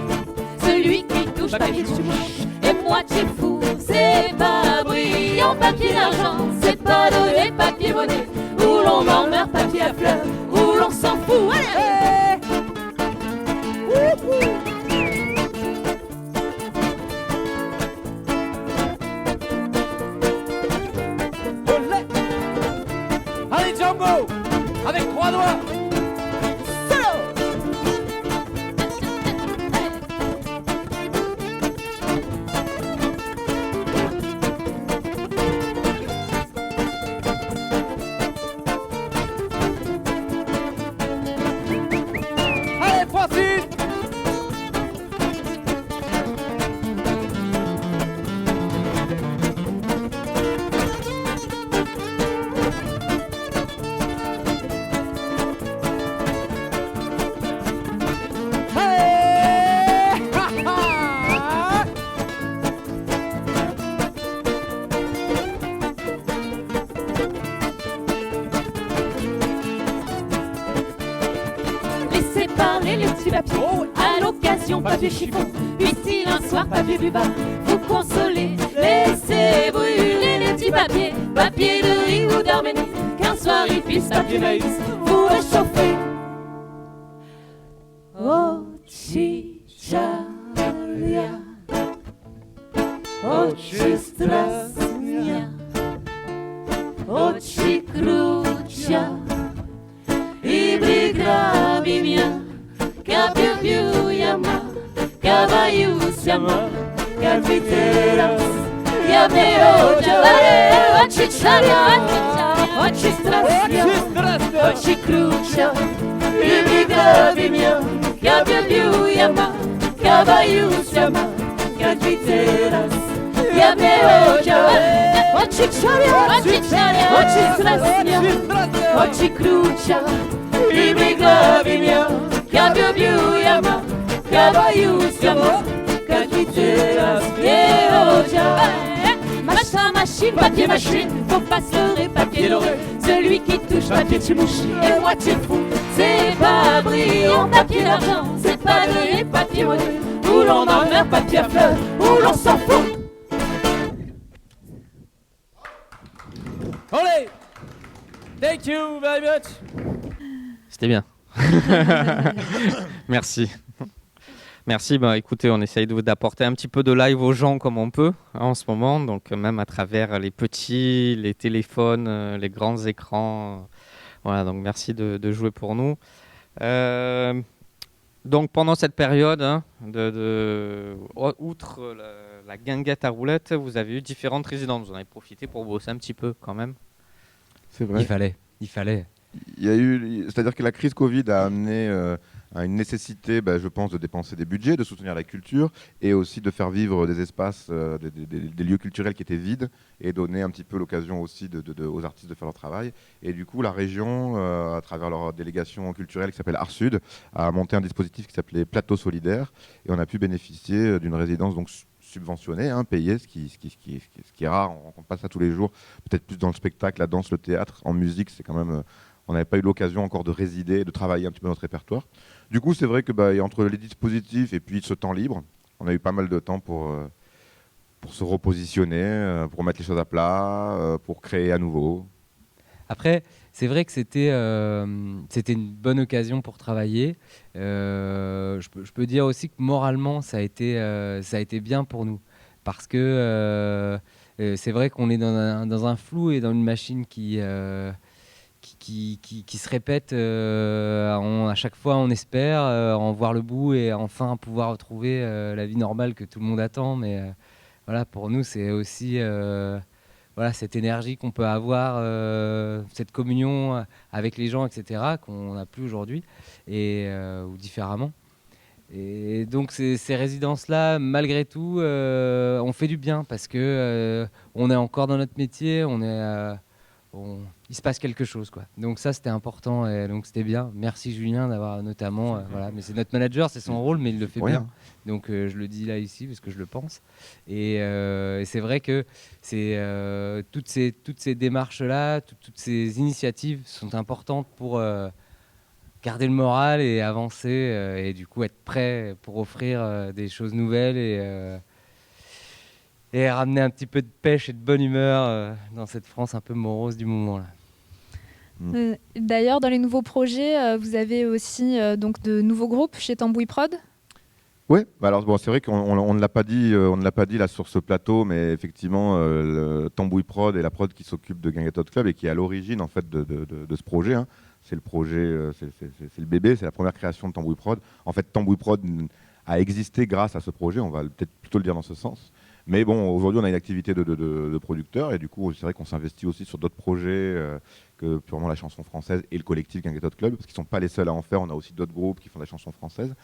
celui qui touche papier mouche, et moitié fou, c'est pas brillant papier d'argent, c'est pas donné papier monnaie, où l'on en meurt papier à fleurs, où l'on s'en fout. Allez, Allez Django, avec 3 doigts. Allez Francine. laissez parler les petits papiers. À l'occasion, papier chiffon. Puisse-t-il un soir, papier buvard, vous consoler? Laissez brûler les petits papiers, papier de riz ou d'Arménie. Qu'un soir il puisse, papier maïs, vous réchauffer. Oh, chicharia, oh, chistrasnia, oh, chikrucia. Ibrigrabi mia, capiu yama, cavaiu siama, capiteras, yameo javare, ochicharia, ochistrasia, ochicrucia. Ibrigrabi mia, capiu yama, cavaiu siama, capiteras, yameo javare, ochicharia, ochistrasia, ochicrucia. Ibrigrabi mia, capiu yama, cavaiu siama, capiteras, yameo javare. Machin, machine, papier machine, faut pas se leurrer, papier doré, celui qui touche papier tu mouches, et moitié fou, c'est pas brillant crayon, papier d'argent, c'est pas de papier modé, où l'on en meurt, papier à fleurs, où l'on s'en fout. Allez! Thank you very much! C'était bien. Merci. Merci. Bah, écoutez, on essaye d'apporter un petit peu de live aux gens comme on peut en ce moment, donc même à travers les petits, les téléphones, les grands écrans. Voilà, donc merci de jouer pour nous. Donc pendant cette période, outre la guinguette à roulettes, vous avez eu différentes résidences. Vous en avez profité pour bosser un petit peu quand même. C'est vrai. Il fallait. C'est-à-dire que la crise Covid a amené à une nécessité, je pense, de dépenser des budgets, de soutenir la culture et aussi de faire vivre des espaces, des lieux culturels qui étaient vides et donner un petit peu l'occasion aussi aux artistes de faire leur travail. Et du coup, la région, à travers leur délégation culturelle qui s'appelle Art Sud, a monté un dispositif qui s'appelait Plateau Solidaire et on a pu bénéficier d'une résidence donc subventionnée, payée, ce qui est rare, on rencontre pas ça tous les jours, peut-être plus dans le spectacle, la danse, le théâtre, en musique, c'est quand même... on n'avait pas eu l'occasion encore de résider, de travailler un petit peu notre répertoire. Du coup, c'est vrai que entre les dispositifs et puis ce temps libre, on a eu pas mal de temps pour se repositionner, pour mettre les choses à plat, pour créer à nouveau. Après, c'est vrai que c'était une bonne occasion pour travailler. Je peux dire aussi que moralement, ça a été bien pour nous. Parce que c'est vrai qu'on est dans un flou et dans une machine qui se répète à chaque fois, on espère en voir le bout et enfin pouvoir retrouver la vie normale que tout le monde attend. Mais voilà, pour nous, c'est aussi cette énergie qu'on peut avoir, cette communion avec les gens, etc., qu'on n'a plus aujourd'hui ou différemment. Et donc ces résidences-là, malgré tout, on fait du bien parce que on est encore dans notre métier, il se passe quelque chose, quoi. Donc ça, c'était important et donc c'était bien. Merci Julien d'avoir notamment, mais c'est notre manager, c'est son rôle, mais il le fait bien. Donc je le dis là ici parce que je le pense. Et c'est vrai que toutes ces démarches-là, toutes ces initiatives sont importantes pour garder le moral et avancer et du coup être prêt pour offrir des choses nouvelles et ramener un petit peu de pêche et de bonne humeur dans cette France un peu morose du moment là. D'ailleurs, dans les nouveaux projets, vous avez aussi donc de nouveaux groupes chez Tambouille Prod. Oui, alors c'est vrai qu'on ne l'a pas dit, là sur ce plateau, mais effectivement, Tambouille Prod est la prod qui s'occupe de Guinguette Hot Club et qui est à l'origine en fait de ce projet. C'est le projet, c'est le bébé, c'est la première création de Tambouille Prod. En fait, Tambouille Prod a existé grâce à ce projet, on va peut-être plutôt le dire dans ce sens. Mais bon, aujourd'hui, on a une activité de producteur et du coup, c'est vrai qu'on s'investit aussi sur d'autres projets que purement la chanson française et le collectif Guinguette Hot Club, parce qu'ils ne sont pas les seuls à en faire. On a aussi d'autres groupes qui font de la chanson française.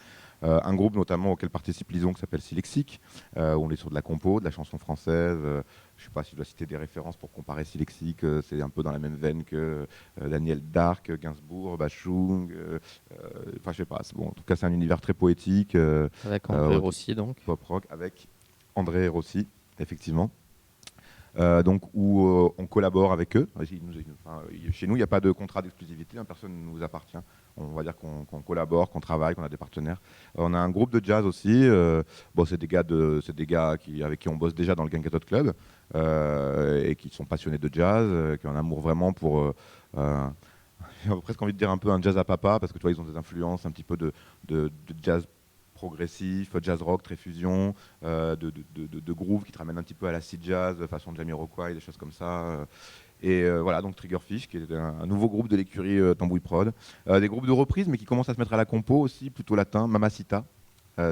Un groupe notamment auquel participe Lison qui s'appelle Silexique, où on est sur de la compo, de la chanson française. Je ne sais pas si je dois citer des références pour comparer Silexique, c'est un peu dans la même veine que Daniel Dark, Gainsbourg, Bachung. Enfin, je sais pas. Bon, en tout cas, c'est un univers très poétique. Avec André Rossi, donc. Pop rock, avec André Rossi, effectivement. Donc où on collabore avec eux. Chez nous, il n'y a pas de contrat d'exclusivité, personne ne nous appartient. On va dire qu'on collabore, qu'on travaille, qu'on a des partenaires. On a un groupe de jazz aussi. C'est des gars avec qui on bosse déjà dans le Guinguette Hot Club et qui sont passionnés de jazz, qui ont un amour vraiment pour... j'ai presque envie de dire un peu un jazz à papa, parce que tu vois, ils ont des influences un petit peu de jazz progressif, jazz rock, très fusion, de groove qui te ramène un petit peu à l'acid jazz, façon Jamiroquai, des choses comme ça. Voilà, donc Triggerfish, qui est un nouveau groupe de l'écurie Tambouille Prod. Des groupes de reprise, mais qui commencent à se mettre à la compo aussi, plutôt latin, Mamacita,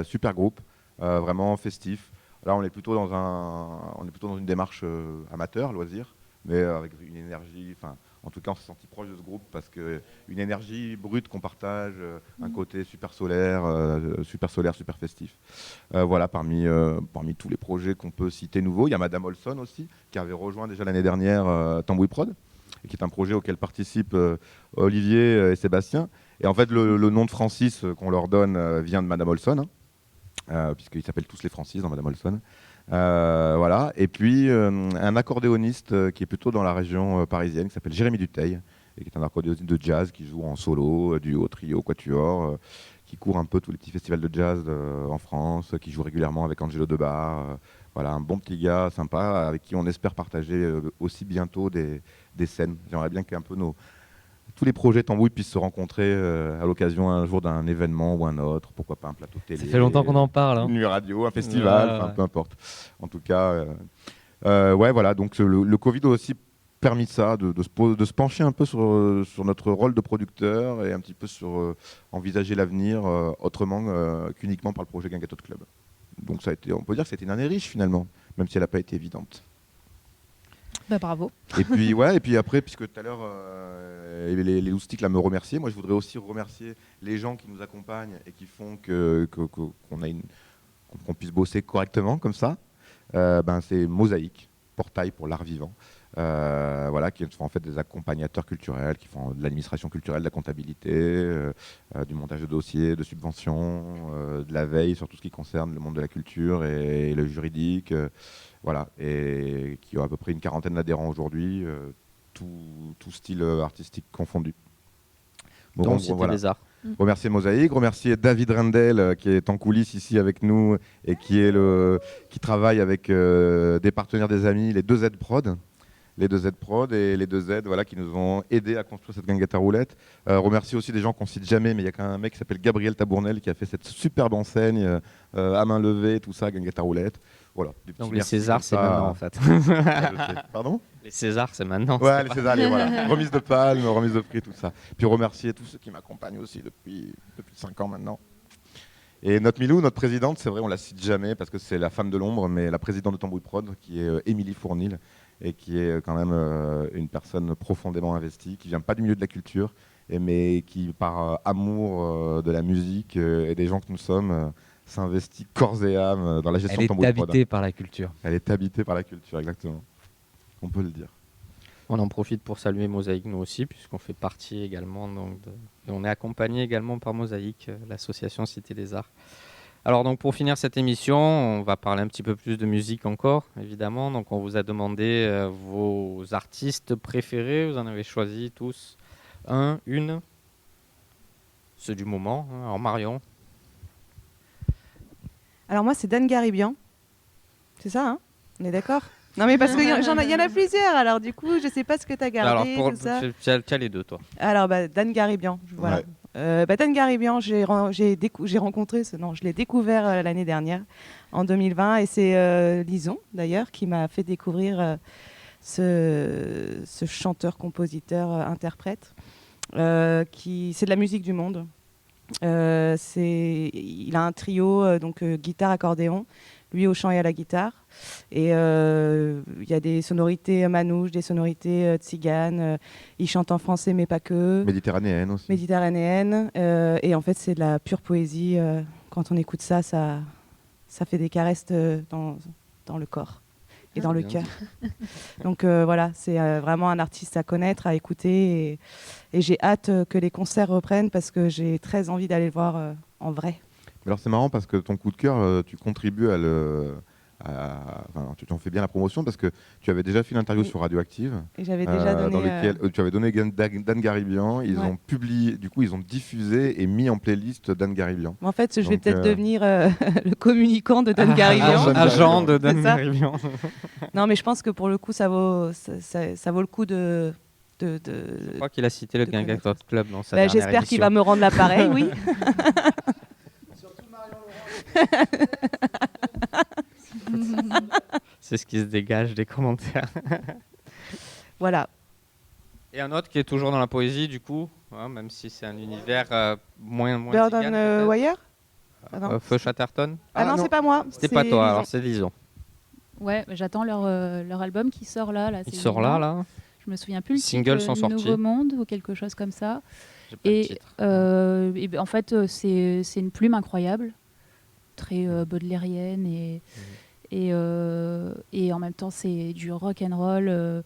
super groupe, vraiment festif. Là, on est plutôt dans une démarche amateur, loisir, mais avec une énergie... En tout cas, on s'est senti proche de ce groupe parce qu'une énergie brute qu'on partage, un côté super solaire, super festif. Voilà, parmi tous les projets qu'on peut citer nouveaux, il y a Madame Olson aussi, qui avait rejoint déjà l'année dernière Tambouille Prod, et qui est un projet auquel participent Olivier et Sébastien. Et en fait, le nom de Francis qu'on leur donne vient de Madame Olson, puisqu'ils s'appellent tous les Francis dans Madame Olson. Voilà. Et puis un accordéoniste qui est plutôt dans la région parisienne, qui s'appelle Jérémy Duteil, et qui est un accordéoniste de jazz qui joue en solo, duo, trio, quatuor, qui court un peu tous les petits festivals de jazz en France, qui joue régulièrement avec Angelo Debar. Voilà, un bon petit gars sympa avec qui on espère partager aussi bientôt des scènes. J'aimerais bien qu'un peu tous les projets Tambouille puissent se rencontrer à l'occasion un jour d'un événement ou un autre, pourquoi pas un plateau télé. Ça fait longtemps qu'on en parle. Une nuit radio, un festival, peu importe. En tout cas, ouais, voilà. Donc le Covid a aussi permis ça, de se pencher un peu sur notre rôle de producteur et un petit peu sur envisager l'avenir autrement qu'uniquement par le projet Guinguetto Club. Donc on peut dire que c'était une année riche finalement, même si elle n'a pas été évidente. Bah, bravo. Et puis ouais, et puis après, puisque tout à l'heure les loustiques là me remerciaient, moi je voudrais aussi remercier les gens qui nous accompagnent et qui font qu'on puisse bosser correctement comme ça. C'est Mosaïque, portail pour l'art vivant. Voilà, qui sont en fait des accompagnateurs culturels, qui font de l'administration culturelle, de la comptabilité, du montage de dossiers, de subventions, de la veille sur tout ce qui concerne le monde de la culture et le juridique, voilà, et qui ont à peu près une quarantaine d'adhérents aujourd'hui, tout style artistique confondu. Donc c'était les arts. Remercier Mosaïque, remercier David Rendel qui est en coulisses ici avec nous et qui travaille avec des partenaires, des amis, les 2Z Prod. Les 2Z Prod et les 2Z voilà, qui nous ont aidés à construire cette Guinguette à roulettes. Remercier aussi des gens qu'on ne cite jamais, mais il y a qu'un mec qui s'appelle Gabriel Tabournel qui a fait cette superbe enseigne à main levée, tout ça, Guinguette à roulettes. Voilà, donc les Césars, c'est maintenant en fait. Pardon ? Les Césars, c'est maintenant. Ouais, les Césars, voilà. Remise de palme, remise de prix, tout ça. Puis remercier tous ceux qui m'accompagnent aussi depuis 5 ans maintenant. Et notre Milou, notre présidente, c'est vrai, on la cite jamais parce que c'est la femme de l'ombre, mais la présidente de Tambouille Prod, qui est Émilie Fournil, et qui est quand même une personne profondément investie, qui vient pas du milieu de la culture, mais qui, par amour de la musique et des gens que nous sommes, s'investit corps et âme dans la gestion de Tambouille Prod. Elle est habitée par la culture. Elle est habitée par la culture, exactement. On peut le dire. On en profite pour saluer Mosaïque, nous aussi, puisqu'on fait partie également, et on est accompagné également par Mosaïque, l'association Cité des Arts. Alors donc pour finir cette émission, on va parler un petit peu plus de musique encore, évidemment. Donc on vous a demandé vos artistes préférés, vous en avez choisi tous une, ceux du moment. Alors Marion. Alors moi c'est Dan Garibian, c'est ça, hein? On est d'accord? Non mais parce qu'il y en a plusieurs, alors du coup je sais pas ce que tu as gardé. Alors tout ça. tu as les deux toi. Alors Dan Garibian, voilà. Ouais. Dan Garibian, je l'ai découvert l'année dernière, en 2020, et c'est Lison d'ailleurs qui m'a fait découvrir ce chanteur, compositeur, interprète, c'est de la musique du monde. Il a un trio, donc guitare, accordéon, lui au chant et à la guitare. Et il y a des sonorités manouches, des sonorités tziganes. Il chante en français, mais pas que. Méditerranéenne aussi. Méditerranéenne. Et en fait, c'est de la pure poésie. Quand on écoute ça, ça fait des caresses dans le corps et dans le cœur. Donc voilà, c'est vraiment un artiste à connaître, à écouter. Et j'ai hâte que les concerts reprennent parce que j'ai très envie d'aller le voir en vrai. Alors c'est marrant parce que ton coup de cœur, tu contribues tu en fais bien la promotion parce que tu avais déjà fait une interview sur Radioactive. Et j'avais déjà donné. Dans lequel tu avais donné Dan Garibian. Ils ont publié, du coup, ils ont diffusé et mis en playlist Dan Garibian. En fait, je vais peut-être devenir le communiquant de Dan Garibian. Agent de Dan Garibian. Non, mais je pense que pour le coup, ça vaut le coup de. Je crois qu'il a cité le Guinguette Club dans sa dernière j'espère émission. qu'il va me rendre l'appareil, oui. C'est ce qui se dégage des commentaires. Voilà. Et un autre qui est toujours dans la poésie, du coup, même si c'est un univers moins Burden Wire Feu Chatterton. Ah non, c'est pas moi. C'était pas toi, alors c'est Lison. Ouais, j'attends leur album qui sort là. Il sort là. Je me souviens plus. Les singles sont sortis. Nouveau Monde ou quelque chose comme ça. Et en fait, c'est une plume incroyable, très baudelairienne et en même temps c'est du rock and roll.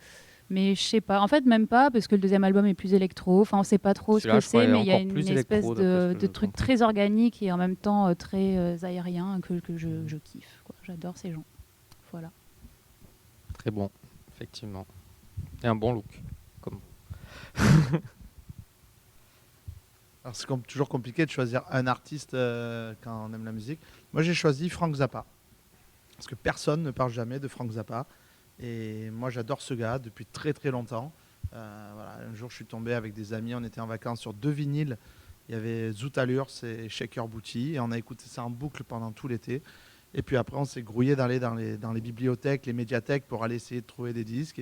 Mais je sais pas. En fait, même pas parce que le deuxième album est plus électro. Enfin, on sait pas trop ce que c'est, mais il y a une espèce de truc très organique et en même temps très aérien que je kiffe, quoi. J'adore ces gens. Voilà. Très bon, effectivement. Et un bon look. Alors c'est toujours compliqué de choisir un artiste quand on aime la musique. Moi j'ai choisi Frank Zappa. Parce que personne ne parle jamais de Frank Zappa. Et moi j'adore ce gars depuis très très longtemps. Voilà, un jour je suis tombé avec des amis, on était en vacances sur 2 vinyles. Il y avait Zoot Allures et Shaker Booty. Et on a écouté ça en boucle pendant tout l'été. Et puis après on s'est grouillé dans les bibliothèques, les médiathèques pour aller essayer de trouver des disques.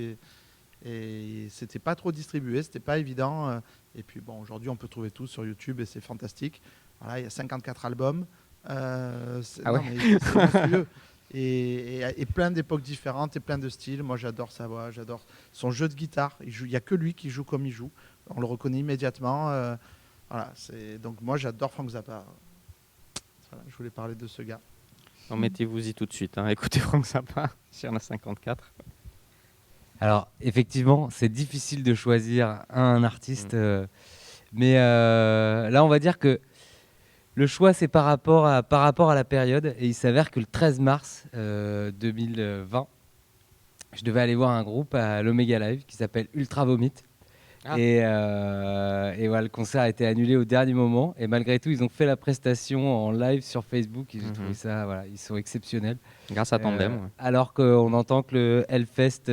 Et c'était pas trop distribué, c'était pas évident. Et puis bon, aujourd'hui on peut trouver tout sur YouTube et c'est fantastique. Voilà, il y a 54 albums. C'est monstrueux. Et plein d'époques différentes et plein de styles. Moi j'adore sa voix, j'adore son jeu de guitare. Il n'y a que lui qui joue comme il joue. On le reconnaît immédiatement. Voilà, donc moi j'adore Frank Zappa. Voilà, je voulais parler de ce gars. Non, mettez-vous-y tout de suite. Écoutez Frank Zappa, il y en a 54. Alors, effectivement, c'est difficile de choisir un artiste. Mais là, on va dire que le choix, c'est par rapport à la période. Et il s'avère que le 13 mars 2020, je devais aller voir un groupe à l'Omega Live qui s'appelle Ultra Vomit. Et voilà, le concert a été annulé au dernier moment. Et malgré tout, ils ont fait la prestation en live sur Facebook. Et j'ai trouvé ça, voilà, ils sont exceptionnels. Grâce à Tandem. Alors qu'on entend que le Hellfest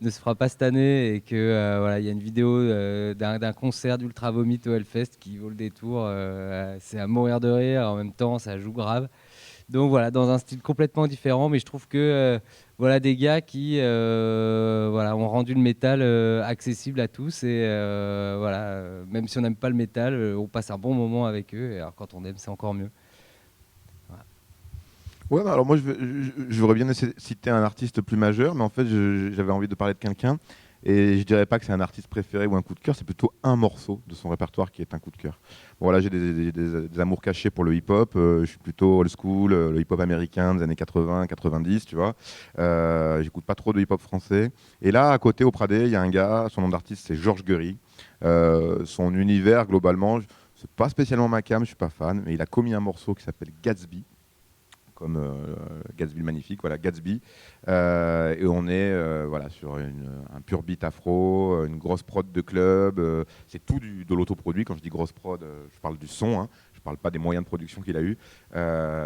ne se fera pas cette année et que voilà, il y a une vidéo d'un concert d'Ultra Vomit au Hellfest qui vaut le détour. C'est à mourir de rire. En même temps, ça joue grave. Donc voilà, dans un style complètement différent, mais je trouve que voilà des gars qui voilà, ont rendu le métal accessible à tous et voilà, même si on n'aime pas le métal, on passe un bon moment avec eux. Et alors quand on aime, c'est encore mieux. Voilà. Ouais, bah alors moi j'aurais bien cité un artiste plus majeur, mais en fait j'avais envie de parler de quelqu'un. Et je dirais pas que c'est un artiste préféré ou un coup de cœur, c'est plutôt un morceau de son répertoire qui est un coup de cœur. Bon, voilà, j'ai des amours cachés pour le hip-hop. Je suis plutôt old school, le hip-hop américain des années 80, 90, tu vois. J'écoute pas trop de hip-hop français. Et là, à côté, au Pradé, il y a un gars, son nom d'artiste, c'est Georges Guery. Son univers, globalement, c'est pas spécialement ma cam, je suis pas fan, mais il a commis un morceau qui s'appelle Gatsby. Comme Gatsby le magnifique, voilà, Gatsby. Et on est voilà, sur un pur beat afro, une grosse prod de club. C'est tout de l'autoproduit. Quand je dis grosse prod, je parle du son, hein, je parle pas des moyens de production qu'il a eu.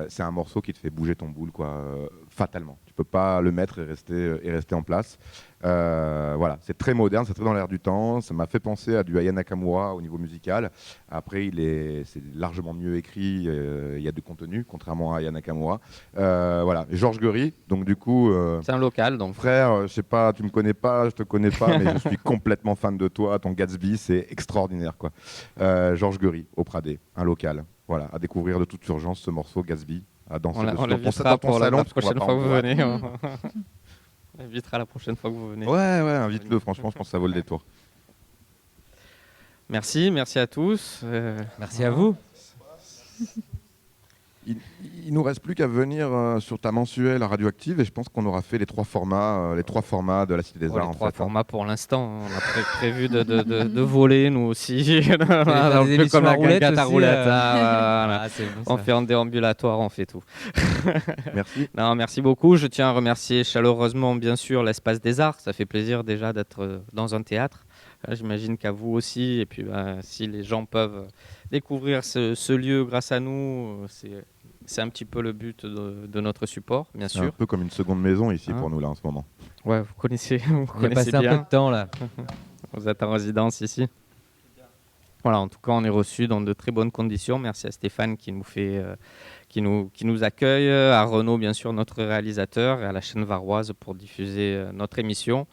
C'est un morceau qui te fait bouger ton boule, quoi, fatalement. Tu peux pas le mettre et rester en place. Voilà, c'est très moderne, c'est très dans l'air du temps. Ça m'a fait penser à du Aya Nakamura au niveau musical. Après, c'est largement mieux écrit. Il y a du contenu, contrairement à Aya Nakamura. Voilà, Georges Guery. Donc du coup, c'est un local, donc frère. Je sais pas, tu me connais pas, je te connais pas, mais je suis complètement fan de toi. Ton Gatsby, c'est extraordinaire, quoi. Georges Guery au Pradé, un local. Voilà, à découvrir de toute urgence ce morceau Gatsby, à danser on dessus dans ton salon. La prochaine fois que vous venez. On invitera la prochaine fois que vous venez. Ouais, invite-le, franchement, je pense que ça vaut le détour. Merci à tous. Merci à vous. Il nous reste plus qu'à venir sur ta mensuelle Radioactive et je pense qu'on aura fait les trois formats de la Cité des Arts. Les trois formats pour l'instant. On a prévu de voler nous aussi. Un peu comme la Guinguette à roulette. Voilà. On fait en déambulatoire, on fait tout. Merci. Non, merci beaucoup. Je tiens à remercier chaleureusement bien sûr l'Espace des Arts. Ça fait plaisir déjà d'être dans un théâtre. J'imagine qu'à vous aussi. Et puis si les gens peuvent découvrir ce lieu grâce à nous, c'est un petit peu le but de notre support, bien sûr. C'est un peu comme une seconde maison ici pour nous là en ce moment. Ouais, vous connaissez passé bien. Un peu de temps là. Vous êtes en résidence ici. Voilà, en tout cas, on est reçus dans de très bonnes conditions. Merci à Stéphane qui nous accueille, à Renaud bien sûr, notre réalisateur, et à la chaîne varoise pour diffuser notre émission.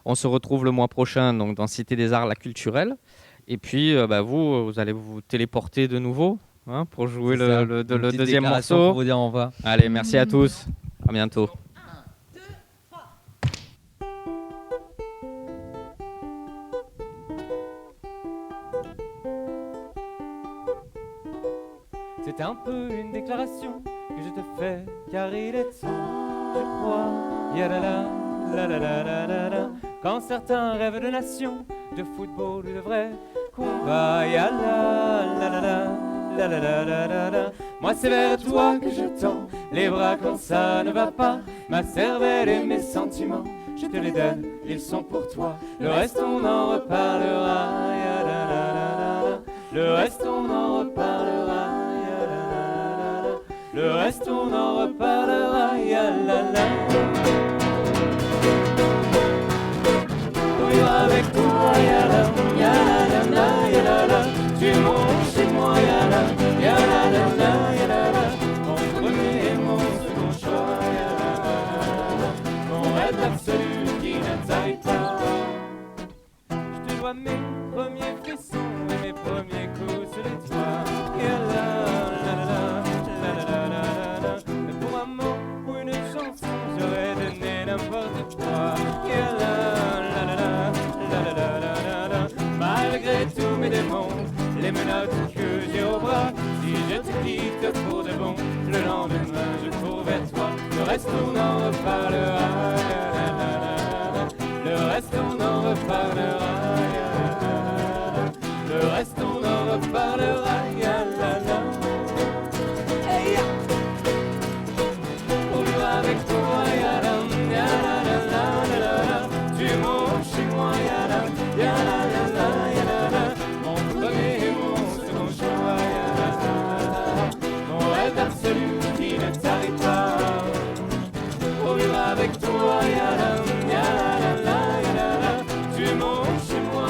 On se retrouve le mois prochain donc dans Cité des Arts, la culturelle. Et puis, vous allez vous téléporter de nouveau pour jouer le deuxième morceau. Pour vous dire au revoir. Allez, merci à tous. À bientôt. 1, 2, 3. C'est un peu une déclaration que je te fais, car il est temps, je crois. Yalala, la la la la la la. Quand certains rêvent de nation, de football ou de vrai combat, yala, la la la. La la la la la la. Moi c'est vers toi que je tends les bras quand ça ne va pas. Ma cervelle et mes sentiments, je te les donne, ils sont pour toi. Le reste on en reparlera, ya la la la la. Le reste on en reparlera, ya la la la la. Le reste on en reparlera, ya la la. Pour vivre avec toi, ya la la, ya la la. Tu montes chez moi, ya la la, ya la. Mon premier et mon second choix, ya la. Mon rêve absolu qui ne t'arrive pas. Je te dois mes premiers frissons et mes premiers coups sur les toits. Ya la. Mais pour un mot ou une chanson, j'aurais donné n'importe quoi. Ya la. Malgré tous mes démons, les menottes que j'ai au bras, si je te quitte pour de bon, le lendemain je cours vers toi. Le reste on en reparlera, le reste on en reparlera, le reste on en reparlera, hey, ya. Pour vivre avec toi, ya la, tu montes chez moi, ya la, mon premier et mon second choix, mon rêve absolu qui ne t'arrive pas. Pour vivre avec toi, tu montes chez moi,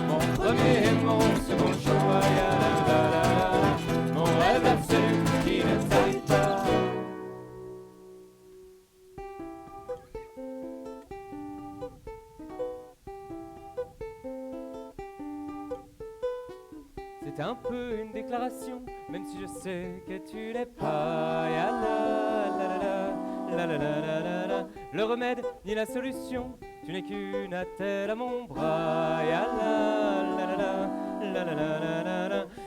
mon premier et mon second choix, mon rêve absolu qui ne t'arrive pas. C'est un peu une déclaration, même si je sais que tu l'es pas. Ya la. Le remède ni la solution, tu n'es qu'une attelle à mon bras. Ya la.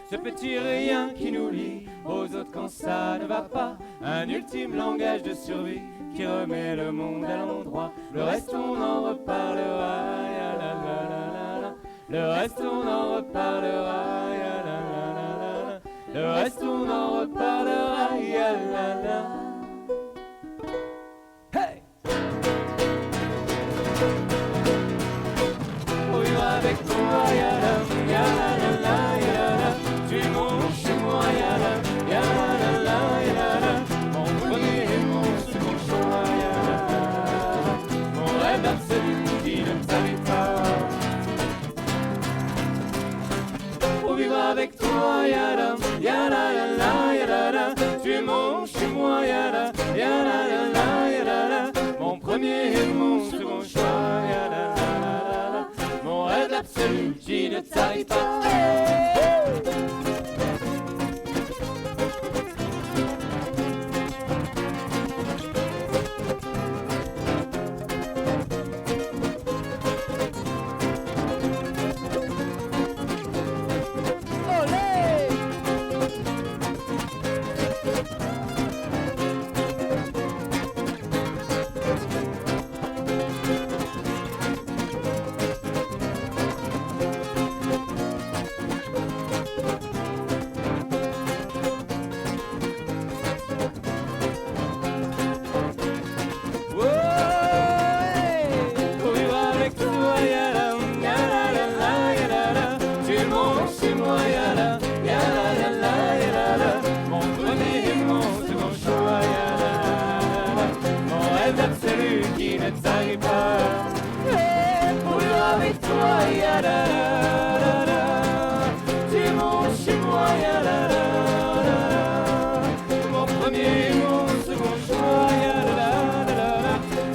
Ce petit rien qui nous lie aux autres quand ça ne va pas. Un ultime langage de survie qui remet le monde à l'endroit. Le reste on en reparlera. Ya la. Le reste on en reparlera. Le reste on en reparlera, ya la la. Hey! Pour vivre avec toi, ya la, tu montes chez moi, ya la, mon premier et mon second choix, ya la, mon rêve absolu qui ne t'arrive pas. Pour vivre avec toi, ya la, tu montes chez moi, ya la, mon premier et mon second choix, ya la, mon rêve absolu qui ne t'arrive pas.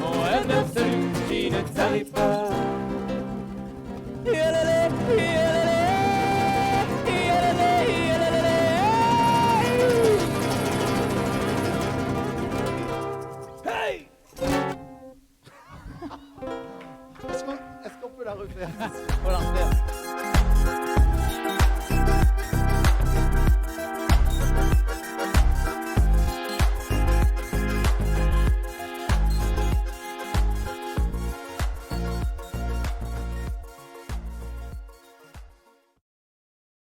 Mon rêve absolu qui ne t'arrive pas.